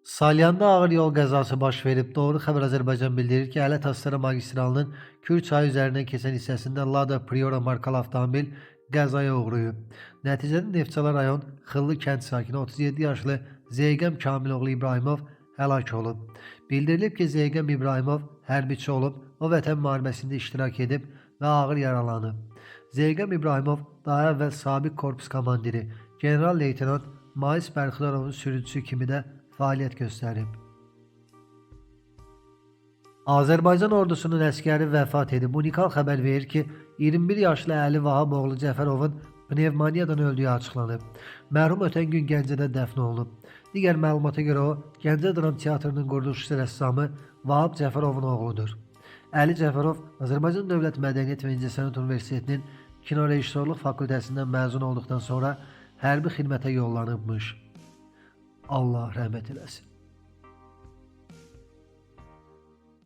Salyanda ağır yol qəzası baş verib. Doğru Xəbər Azərbaycan bildirir ki, Ələt Astara magistralının Kür çayı üzərindən keçən hissəsində Lada Priora markalı avtomobil qəzaya uğrayıb. Nəticədə Neftçala rayon Xıllı kənd sakini 37 yaşlı Zeygəm Kamiloğlu İbrahimov həlak olub. Bildirilib ki, Zeygəm İbrahimov hərbiçi olub, o vətən müharibəsində iştirak edib və ağır yaralanıb. Zeygəm İbrahimov daha əvvəl sabiq korpus komandiri general-leytenant Mais Bərxidarovun sürücüsü kimi də fəaliyyət göstərib. Azərbaycan ordusunun əskəri vəfat edib. Unikal xəbər verir ki, 21 yaşlı Əli Vahab oğlu Cəfərovun pnevmoniyadan öldüyü açıqlanıb. Mərhum ötən gün Gəncədə dəfn olunub. Digər məlumata görə o, Gəncə Dram Teatrının quruluşçu rəssamı Vahab Cəfərovun oğludur. Əli Cəfərov Azərbaycan Dövlət Mədəniyyət və İncəsənət Universitetinin Kinorejissorluq fakültəsindən məzun olduqdan sonra hərbi xidmətə yollanıbmış. Allah rəhmət eləsin.